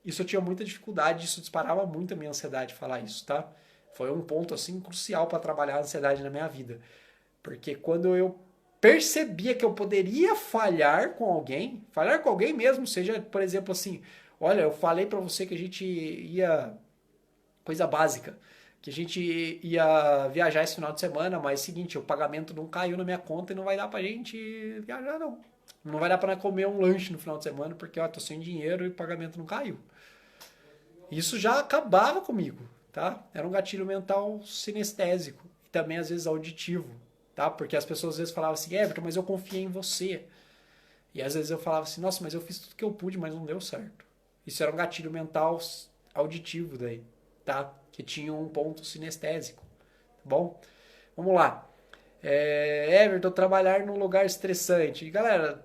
Isso eu tinha muita dificuldade, isso disparava muito a minha ansiedade falar isso, tá? Foi um ponto assim crucial para trabalhar a ansiedade na minha vida. Porque quando eu percebia que eu poderia falhar com alguém mesmo, seja, por exemplo, assim, olha, eu falei para você que a gente ia, coisa básica, que a gente ia viajar esse final de semana, mas é o seguinte, o pagamento não caiu na minha conta e não vai dar pra gente viajar, não. Não vai dar pra comer um lanche no final de semana, porque eu tô sem dinheiro e o pagamento não caiu. Isso já acabava comigo, tá? Era um gatilho mental sinestésico e também às vezes auditivo, tá? Porque as pessoas às vezes falavam assim, Everton, mas eu confiei em você. E às vezes eu falava assim, nossa, mas eu fiz tudo que eu pude, mas não deu certo. Isso era um gatilho mental auditivo daí, tá? Que tinha um ponto sinestésico, tá bom? Vamos lá. Everton, trabalhar num lugar estressante. E, galera,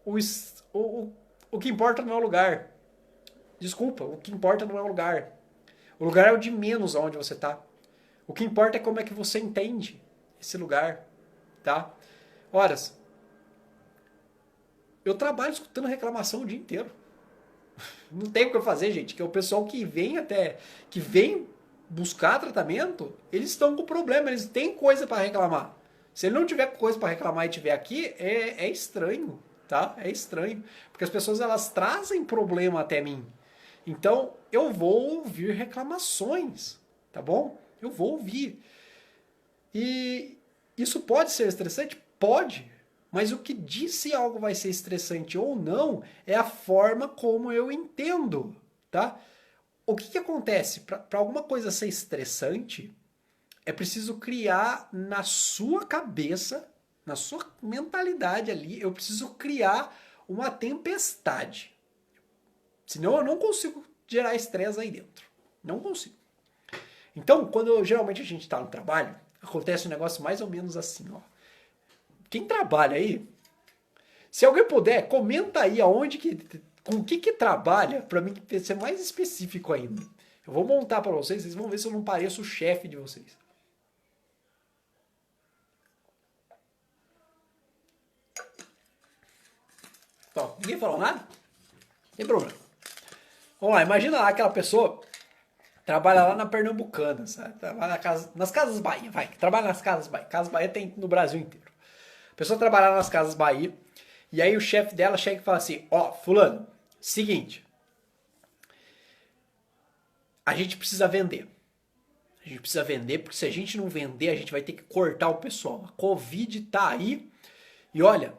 o que importa não é o lugar. Desculpa, o que importa não é o lugar. O lugar é o de menos aonde você tá. O que importa é como é que você entende esse lugar, tá? Horas, eu trabalho escutando reclamação o dia inteiro. Não tem o que eu fazer, gente, que é o pessoal que vem buscar tratamento, eles estão com problema, eles têm coisa para reclamar. Se ele não tiver coisa para reclamar e tiver aqui, é estranho, tá? É estranho, porque as pessoas elas trazem problema até mim. Então, eu vou ouvir reclamações, tá bom? Eu vou ouvir. E isso pode ser estressante? Pode. Mas o que diz se algo vai ser estressante ou não é a forma como eu entendo, tá? O que acontece? Para alguma coisa ser estressante, é preciso criar na sua cabeça, na sua mentalidade ali, eu preciso criar uma tempestade. Senão eu não consigo gerar estresse aí dentro. Não consigo. Então, quando geralmente a gente está no trabalho, acontece um negócio mais ou menos assim, ó. Quem trabalha aí, se alguém puder, comenta aí aonde com o que trabalha, para mim ser mais específico ainda. Eu vou montar para vocês, vocês vão ver se eu não pareço o chefe de vocês. Então, ninguém falou nada? Não tem problema. Vamos lá, imagina lá aquela pessoa trabalha lá na Pernambucana, sabe? Trabalha nas Casas Bahia, vai. Trabalha nas Casas Bahia. Casas Bahia tem no Brasil inteiro. A pessoa trabalha nas Casas Bahia, e aí o chefe dela chega e fala assim, ó, fulano, seguinte, a gente precisa vender. A gente precisa vender, porque se a gente não vender, a gente vai ter que cortar o pessoal. A Covid tá aí, e olha,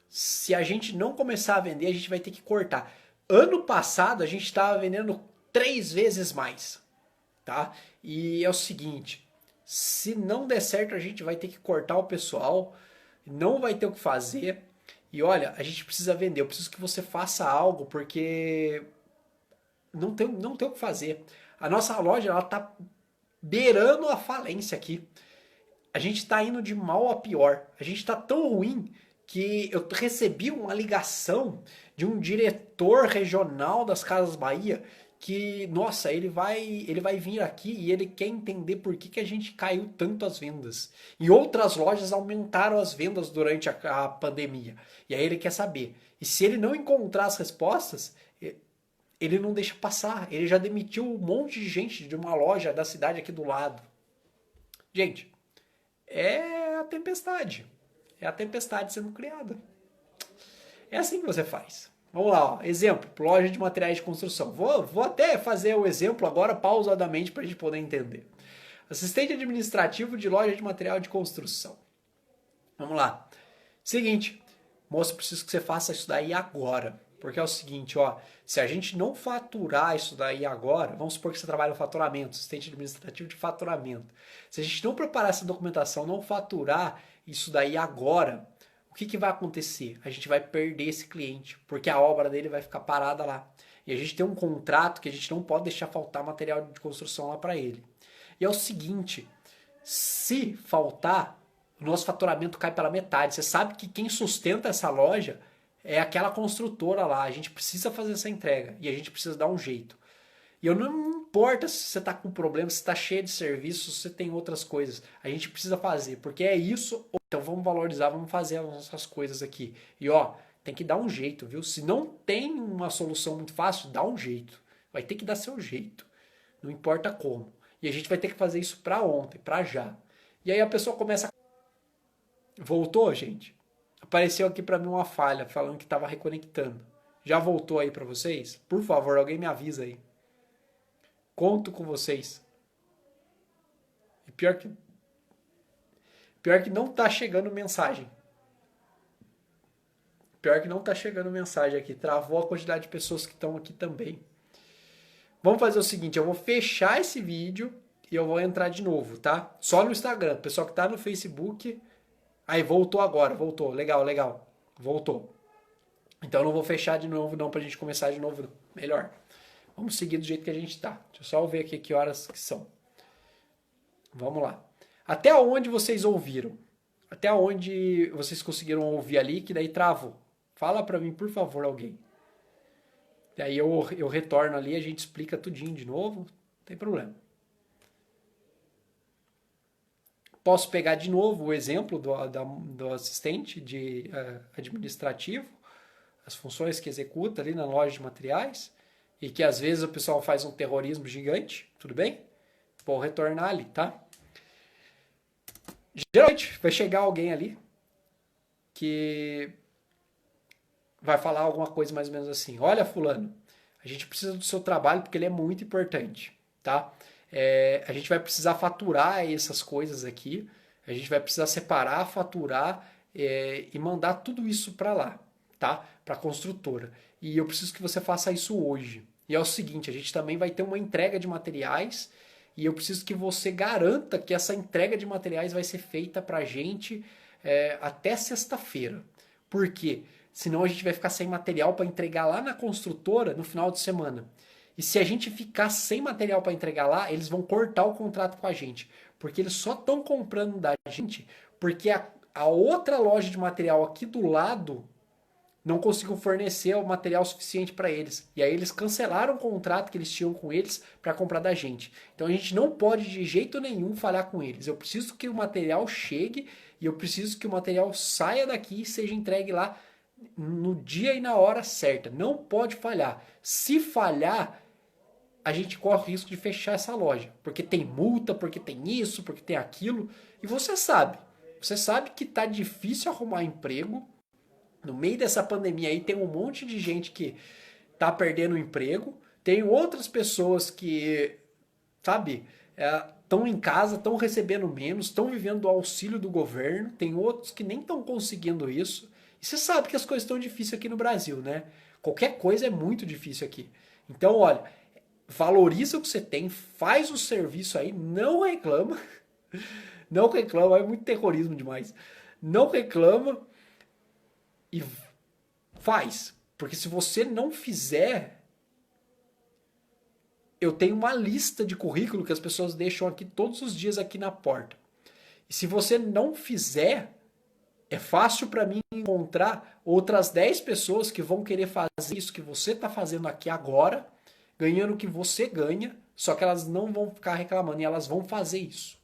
se a gente não começar a vender, a gente vai ter que cortar. Ano passado, a gente estava vendendo 3 vezes mais, tá? E é o seguinte, se não der certo, a gente vai ter que cortar o pessoal, não vai ter o que fazer. E olha, a gente precisa vender. Eu preciso que você faça algo, porque não tem o que fazer. A nossa loja, ela tá beirando a falência aqui. A gente tá indo de mal a pior. A gente tá tão ruim que eu recebi uma ligação de um diretor regional das Casas Bahia que, nossa, ele vai vir aqui e ele quer entender por que a gente caiu tanto as vendas. E outras lojas aumentaram as vendas durante a pandemia. E aí ele quer saber. E se ele não encontrar as respostas, ele não deixa passar. Ele já demitiu um monte de gente de uma loja da cidade aqui do lado. Gente, é a tempestade. É a tempestade sendo criada. É assim que você faz. Vamos lá, ó. Exemplo, loja de materiais de construção. Vou até fazer o exemplo agora pausadamente para a gente poder entender. Assistente administrativo de loja de material de construção. Vamos lá. Seguinte, moço, preciso que você faça isso daí agora. Porque é o seguinte, ó, se a gente não faturar isso daí agora, vamos supor que você trabalha no faturamento, assistente administrativo de faturamento. Se a gente não preparar essa documentação, não faturar isso daí agora, o que vai acontecer? A gente vai perder esse cliente, porque a obra dele vai ficar parada lá. E a gente tem um contrato que a gente não pode deixar faltar material de construção lá para ele. E é o seguinte, se faltar, o nosso faturamento cai pela metade. Você sabe que quem sustenta essa loja é aquela construtora lá. A gente precisa fazer essa entrega e a gente precisa dar um jeito. E eu não importa se você está com problema, se está cheio de serviços, se você tem outras coisas. A gente precisa fazer, porque é isso. Então vamos valorizar, vamos fazer as nossas coisas aqui. E ó, tem que dar um jeito, viu? Se não tem uma solução muito fácil, dá um jeito. Vai ter que dar seu jeito. Não importa como. E a gente vai ter que fazer isso para ontem, para já. E aí a pessoa começa a... Voltou, gente? Apareceu aqui para mim uma falha, falando que estava reconectando. Já voltou aí para vocês? Por favor, alguém me avisa aí. Conto com vocês. E pior que não tá chegando mensagem. Pior que não tá chegando mensagem aqui. Travou a quantidade de pessoas que estão aqui também. Vamos fazer o seguinte, eu vou fechar esse vídeo e eu vou entrar de novo, tá? Só no Instagram. O pessoal que tá no Facebook... Aí, voltou agora, voltou. Legal, legal. Voltou. Então eu não vou fechar de novo não pra gente começar de novo. Melhor. Vamos seguir do jeito que a gente tá. Deixa eu só ver aqui que horas que são. Vamos lá. Até onde vocês ouviram? Até onde vocês conseguiram ouvir ali, que daí travou? Fala pra mim, por favor, alguém. Daí eu retorno ali, a gente explica tudinho de novo. Não tem problema. Posso pegar de novo o exemplo do assistente administrativo, as funções que executa ali na loja de materiais, e que às vezes o pessoal faz um terrorismo gigante, tudo bem? Vou retornar ali, tá? Geralmente vai chegar alguém ali que vai falar alguma coisa mais ou menos assim: olha, fulano, a gente precisa do seu trabalho porque ele é muito importante, tá? A gente vai precisar faturar essas coisas aqui, a gente vai precisar separar, faturar e mandar tudo isso para lá, tá? Para a construtora. E eu preciso que você faça isso hoje. E é o seguinte, a gente também vai ter uma entrega de materiais e eu preciso que você garanta que essa entrega de materiais vai ser feita para a gente até sexta-feira. Por quê? Senão a gente vai ficar sem material para entregar lá na construtora no final de semana. E se a gente ficar sem material para entregar lá, eles vão cortar o contrato com a gente. Porque eles só estão comprando da gente porque a outra loja de material aqui do lado não conseguiu fornecer o material suficiente para eles. E aí eles cancelaram o contrato que eles tinham com eles para comprar da gente. Então a gente não pode de jeito nenhum falhar com eles. Eu preciso que o material chegue e eu preciso que o material saia daqui e seja entregue lá no dia e na hora certa. Não pode falhar. Se falhar, a gente corre o risco de fechar essa loja. Porque tem multa, porque tem isso, porque tem aquilo. E você sabe. Você sabe que tá difícil arrumar emprego. No meio dessa pandemia aí tem um monte de gente que tá perdendo o emprego. Tem outras pessoas que, sabe, estão em casa, estão recebendo menos, estão vivendo do auxílio do governo. Tem outros que nem estão conseguindo isso. E você sabe que as coisas estão difíceis aqui no Brasil, né? Qualquer coisa é muito difícil aqui. Então, olha, valoriza o que você tem, faz o serviço aí, não reclama. Não reclama, é muito terrorismo demais. Não reclama e faz. Porque se você não fizer, eu tenho uma lista de currículo que as pessoas deixam aqui todos os dias aqui na porta. E se você não fizer, é fácil para mim encontrar outras 10 pessoas que vão querer fazer isso que você está fazendo aqui agora, ganhando o que você ganha, só que elas não vão ficar reclamando e elas vão fazer isso.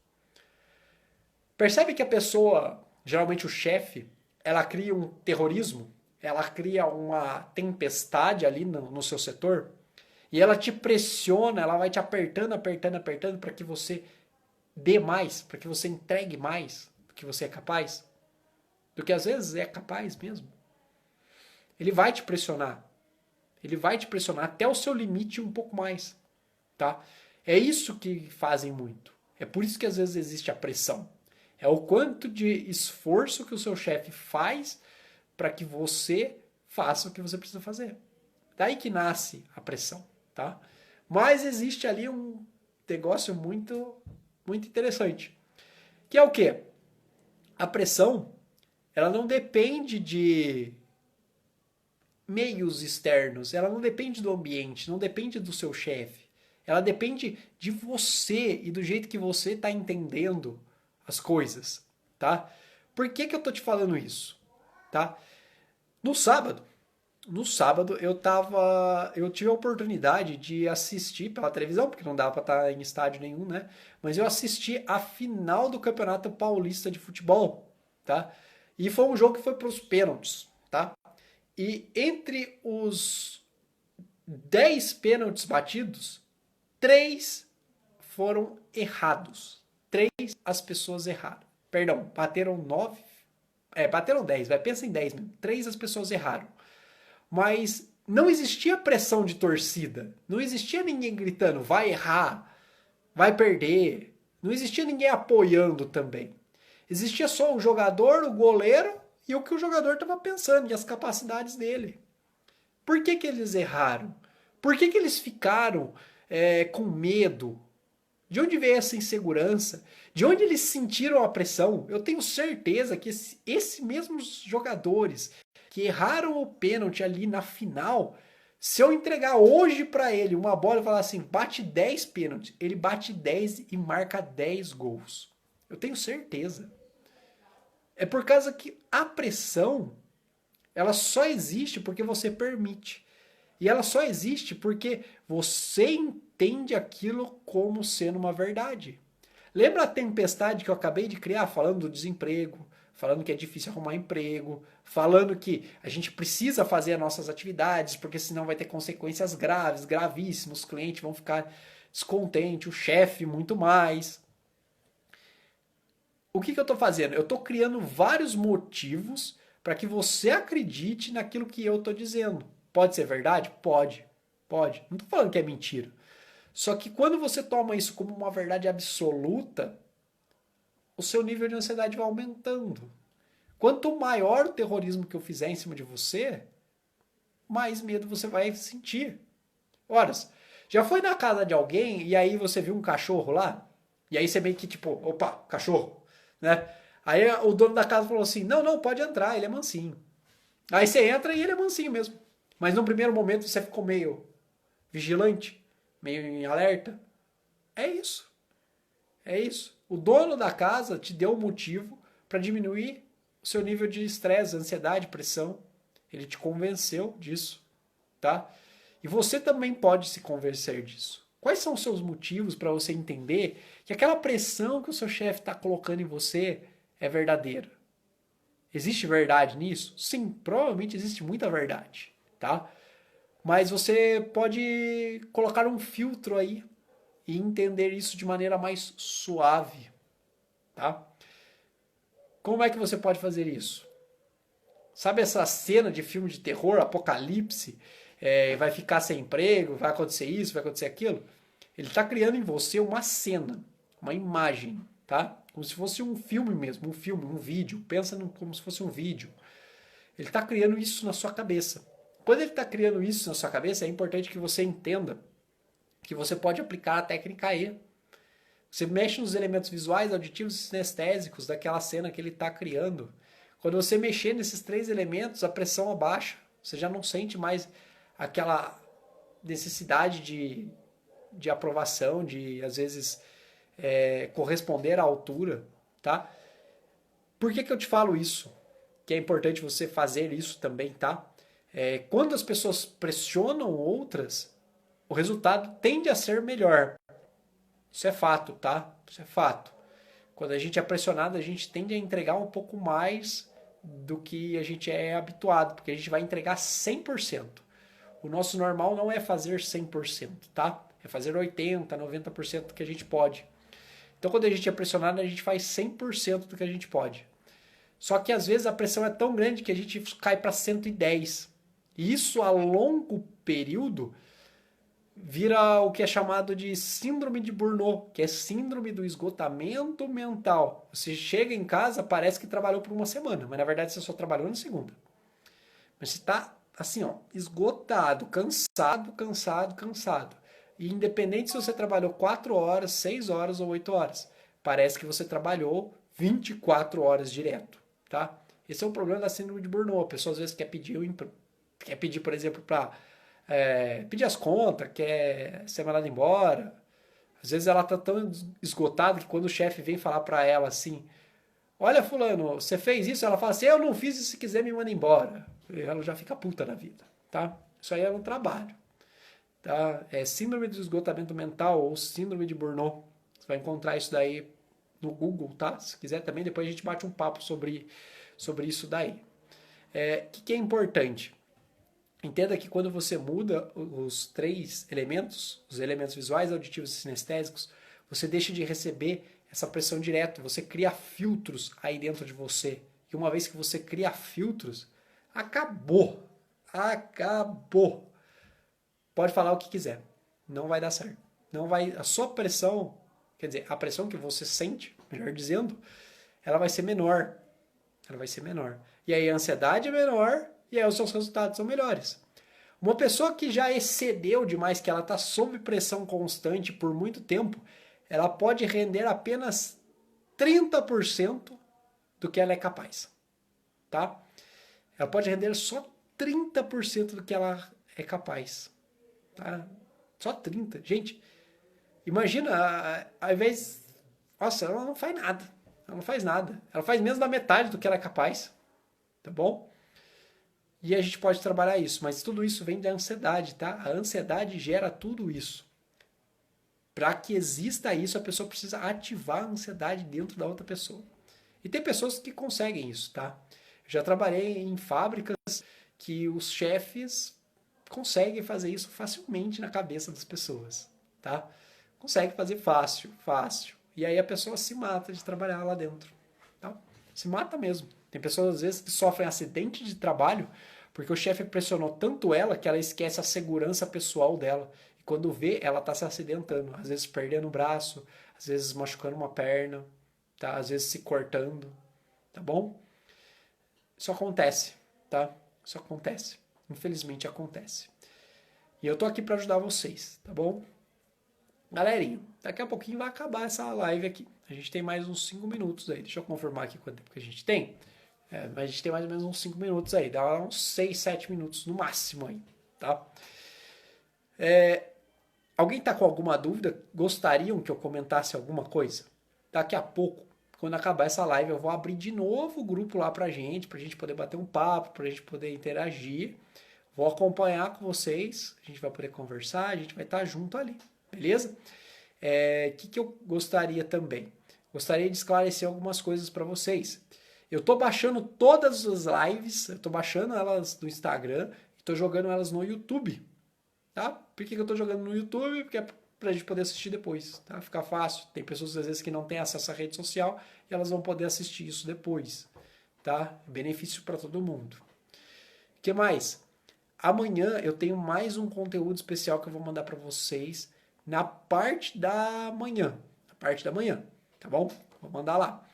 Percebe que a pessoa, geralmente o chefe, ela cria um terrorismo, ela cria uma tempestade ali no seu setor e ela te pressiona, ela vai te apertando, apertando, apertando para que você dê mais, para que você entregue mais do que você é capaz, do que às vezes é capaz mesmo. Ele vai te pressionar. Ele vai te pressionar até o seu limite e um pouco mais, tá? É isso que fazem muito. É por isso que às vezes existe a pressão. É o quanto de esforço que o seu chefe faz para que você faça o que você precisa fazer. Daí que nasce a pressão, tá? Mas existe ali um negócio muito, muito interessante. Que é o quê? A pressão, ela não depende de meios externos, ela não depende do ambiente, não depende do seu chefe. Ela depende de você e do jeito que você está entendendo as coisas, tá? Por que eu tô te falando isso, tá? No sábado eu tive a oportunidade de assistir pela televisão, porque não dava para estar em estádio nenhum, né? Mas eu assisti a final do Campeonato Paulista de Futebol, tá? E foi um jogo que foi para os pênaltis, tá? E entre os 10 pênaltis batidos, 3 foram errados. 3 as pessoas erraram. Perdão, bateram 9. Bateram 10, pensa em 10 mesmo. 3 as pessoas erraram. Mas não existia pressão de torcida. Não existia ninguém gritando, vai errar, vai perder. Não existia ninguém apoiando também. Existia só o jogador, o goleiro e o que o jogador estava pensando e as capacidades dele. Por que eles erraram? Por que eles ficaram com medo? De onde veio essa insegurança? De onde eles sentiram a pressão? Eu tenho certeza que esses mesmos jogadores que erraram o pênalti ali na final, se eu entregar hoje para ele uma bola e falar assim, bate 10 pênaltis, ele bate 10 e marca 10 gols. Eu tenho certeza. É por causa que a pressão, ela só existe porque você permite. E ela só existe porque você entende aquilo como sendo uma verdade. Lembra a tempestade que eu acabei de criar, falando do desemprego, falando que é difícil arrumar emprego, falando que a gente precisa fazer as nossas atividades, porque senão vai ter consequências graves, gravíssimas, os clientes vão ficar descontentes, o chefe muito mais. O que eu estou fazendo? Eu estou criando vários motivos para que você acredite naquilo que eu estou dizendo. Pode ser verdade? Pode. Pode. Não estou falando que é mentira. Só que quando você toma isso como uma verdade absoluta, o seu nível de ansiedade vai aumentando. Quanto maior o terrorismo que eu fizer em cima de você, mais medo você vai sentir. Ora, já foi na casa de alguém e aí você viu um cachorro lá? E aí você meio que tipo, opa, cachorro, né? Aí o dono da casa falou assim, não, não, pode entrar, ele é mansinho. Aí você entra e ele é mansinho mesmo. Mas no primeiro momento você ficou meio vigilante, meio em alerta. É isso. É isso. O dono da casa te deu um motivo para diminuir o seu nível de estresse, ansiedade, pressão. Ele te convenceu disso, tá? E você também pode se convencer disso. Quais são os seus motivos para você entender que aquela pressão que o seu chefe está colocando em você é verdadeira? Existe verdade nisso? Sim, provavelmente existe muita verdade, tá? Mas você pode colocar um filtro aí e entender isso de maneira mais suave, tá? Como é que você pode fazer isso? Sabe essa cena de filme de terror, apocalipse, vai ficar sem emprego, vai acontecer isso, vai acontecer aquilo? Ele está criando em você uma cena, uma imagem, tá? Como se fosse um filme mesmo, um vídeo. Pensa como se fosse um vídeo. Ele está criando isso na sua cabeça. Quando ele está criando isso na sua cabeça, é importante que você entenda que você pode aplicar a técnica E. Você mexe nos elementos visuais, auditivos e sinestésicos daquela cena que ele está criando. Quando você mexer nesses três elementos, a pressão abaixa. Você já não sente mais aquela necessidade de aprovação, de, às vezes, corresponder à altura, tá? Por que eu te falo isso? Que é importante você fazer isso também, tá? Quando as pessoas pressionam outras, o resultado tende a ser melhor. Isso é fato, tá? Isso é fato. Quando a gente é pressionado, a gente tende a entregar um pouco mais do que a gente é habituado, porque a gente vai entregar 100%. O nosso normal não é fazer 100%, tá? É fazer 80%, 90% do que a gente pode. Então, quando a gente é pressionado, a gente faz 100% do que a gente pode. Só que, às vezes, a pressão é tão grande que a gente cai para 110%. E isso, a longo período, vira o que é chamado de síndrome de Burnout, que é síndrome do esgotamento mental. Você chega em casa, parece que trabalhou por uma semana, mas na verdade você só trabalhou na segunda. Mas você está assim, ó, esgotado, cansado, cansado, cansado. E independente se você trabalhou 4 horas, 6 horas ou 8 horas, parece que você trabalhou 24 horas direto, tá? Esse é o problema da síndrome de Burnout. A pessoa às vezes quer pedir, por exemplo, para pedir as contas, quer ser mandada embora. Às vezes ela tá tão esgotada que quando o chefe vem falar para ela assim, olha fulano, você fez isso? Ela fala assim, eu não fiz e se quiser me manda embora. E ela já fica puta na vida, tá? Isso aí é um trabalho, tá? É síndrome do esgotamento mental ou síndrome de Burnout. Você vai encontrar isso daí no Google, tá? Se quiser também, depois a gente bate um papo sobre isso daí. O que é importante? Entenda que quando você muda os três elementos, os elementos visuais, auditivos e sinestésicos, você deixa de receber essa pressão direto, você cria filtros aí dentro de você. E uma vez que você cria filtros, acabou. Acabou. Pode falar o que quiser. Não vai dar certo. Não vai, a sua pressão, quer dizer, a pressão que você sente, melhor dizendo, ela vai ser menor. Ela vai ser menor. E aí a ansiedade é menor e aí os seus resultados são melhores. Uma pessoa que já excedeu demais, que ela está sob pressão constante por muito tempo, ela pode render apenas 30% do que ela é capaz. Tá? Ela pode render só 30% do que ela é capaz. Tá? Só 30%. Gente, imagina, ao invés... Nossa, ela não faz nada. Ela não faz nada. Ela faz menos da metade do que ela é capaz. Tá bom? E a gente pode trabalhar isso, mas tudo isso vem da ansiedade, tá? A ansiedade gera tudo isso. Para que exista isso, a pessoa precisa ativar a ansiedade dentro da outra pessoa. E tem pessoas que conseguem isso, tá? Eu já trabalhei em fábricas que os chefes conseguem fazer isso facilmente na cabeça das pessoas, tá? Consegue fazer fácil, fácil. E aí a pessoa se mata de trabalhar lá dentro, tá? Se mata mesmo. Tem pessoas às vezes que sofrem acidente de trabalho porque o chefe pressionou tanto ela que ela esquece a segurança pessoal dela. E quando vê, ela está se acidentando, às vezes perdendo o braço, às vezes machucando uma perna, tá? Às vezes se cortando, tá bom? Isso acontece, tá? Isso acontece. Infelizmente acontece. E eu tô aqui para ajudar vocês, tá bom? Galerinha, daqui a pouquinho vai acabar essa live aqui. A gente tem mais uns 5 minutos aí. Deixa eu confirmar aqui quanto tempo que a gente tem. Mas a gente tem mais ou menos uns 5 minutos aí. Dá uns 6, 7 minutos no máximo aí, tá? Alguém tá com alguma dúvida? Gostariam que eu comentasse alguma coisa? Daqui a pouco, quando acabar essa live, eu vou abrir de novo o grupo lá pra gente poder bater um papo, pra gente poder interagir. Vou acompanhar com vocês, a gente vai poder conversar, a gente vai estar junto ali, beleza? Que eu gostaria também? Gostaria de esclarecer algumas coisas para vocês. Eu tô baixando todas as lives, eu tô baixando elas do Instagram e tô jogando elas no YouTube, tá? Por que eu tô jogando no YouTube? Porque é pra gente poder assistir depois, tá? Fica fácil. Tem pessoas às vezes que não têm acesso à rede social e elas vão poder assistir isso depois, tá? Benefício para todo mundo. O que mais? Amanhã eu tenho mais um conteúdo especial que eu vou mandar para vocês na parte da manhã. Na parte da manhã, tá bom? Vou mandar lá.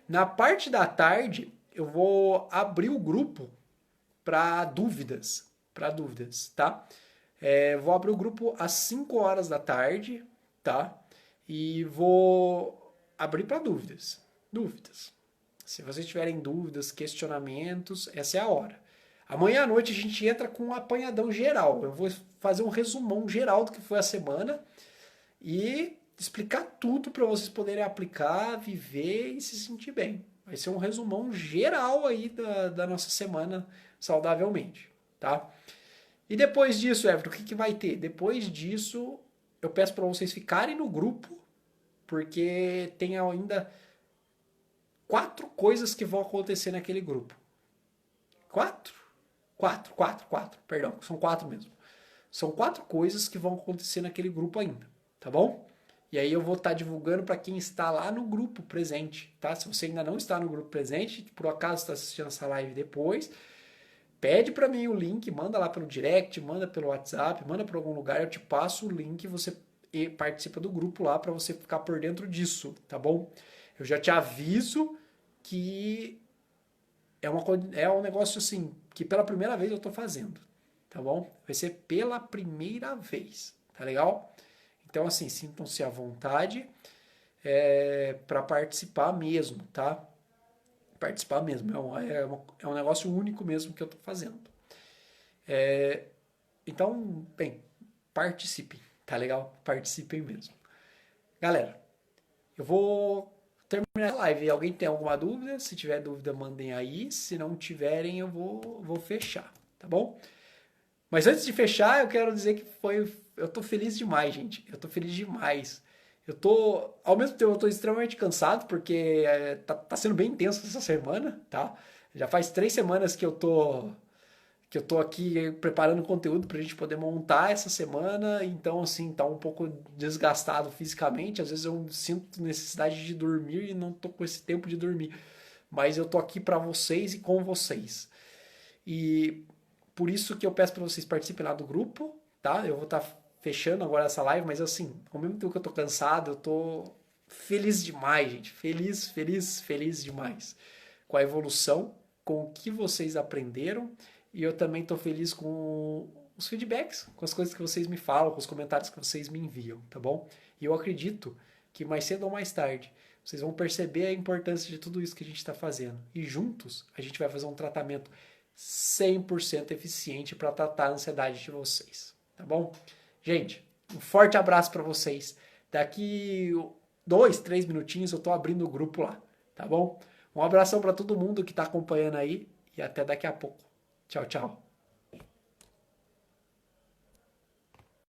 Na parte da tarde, eu vou abrir o grupo para dúvidas. Tá? Vou abrir o grupo às 5 horas da tarde, tá? E vou abrir para dúvidas. Dúvidas. Se vocês tiverem dúvidas, questionamentos, essa é a hora. Amanhã à noite a gente entra com um apanhadão geral. Eu vou fazer um resumão geral do que foi a semana e explicar tudo para vocês poderem aplicar, viver e se sentir bem. Vai ser um resumão geral aí da nossa semana saudavelmente, tá? E depois disso, Everton, o que vai ter? Depois disso, eu peço para vocês ficarem no grupo, porque tem ainda 4 coisas que vão acontecer naquele grupo. 4? 4, perdão, são 4 mesmo. São 4 coisas que vão acontecer naquele grupo ainda, tá bom? E aí eu vou estar divulgando para quem está lá no grupo presente, tá? Se você ainda não está no grupo presente, por acaso está assistindo essa live depois, pede para mim o link, manda lá pelo direct, manda pelo WhatsApp, manda para algum lugar, eu te passo o link e você participa do grupo lá para você ficar por dentro disso, tá bom? Eu já te aviso que é um negócio assim, que pela primeira vez eu tô fazendo, tá bom? Vai ser pela primeira vez, tá legal? Então, assim, sintam-se à vontade para participar mesmo, tá? Participar mesmo, é um negócio único mesmo que eu tô fazendo. Então, bem, participem, tá legal? Participem mesmo. Galera, eu vou terminar a live. Alguém tem alguma dúvida? Se tiver dúvida, mandem aí. Se não tiverem, eu vou fechar, tá bom? Mas antes de fechar, eu quero dizer que eu tô feliz demais, gente. Eu tô feliz demais. Ao mesmo tempo, eu tô extremamente cansado, porque tá sendo bem intenso essa semana, tá? Já faz 3 semanas que eu tô aqui preparando conteúdo pra gente poder montar essa semana, então assim, tá um pouco desgastado fisicamente, às vezes eu sinto necessidade de dormir e não tô com esse tempo de dormir, mas eu tô aqui pra vocês e com vocês. E por isso que eu peço pra vocês participem lá do grupo, tá? Eu vou estar fechando agora essa live, mas assim, ao mesmo tempo que eu tô cansado, eu tô feliz demais, gente, feliz demais com a evolução, com o que vocês aprenderam. E eu também estou feliz com os feedbacks, com as coisas que vocês me falam, com os comentários que vocês me enviam, tá bom? E eu acredito que mais cedo ou mais tarde vocês vão perceber a importância de tudo isso que a gente está fazendo. E juntos a gente vai fazer um tratamento 100% eficiente para tratar a ansiedade de vocês, tá bom? Gente, um forte abraço para vocês. Daqui 2, 3 minutinhos eu estou abrindo o grupo lá, tá bom? Um abração para todo mundo que está acompanhando aí e até daqui a pouco. Tchau, tchau.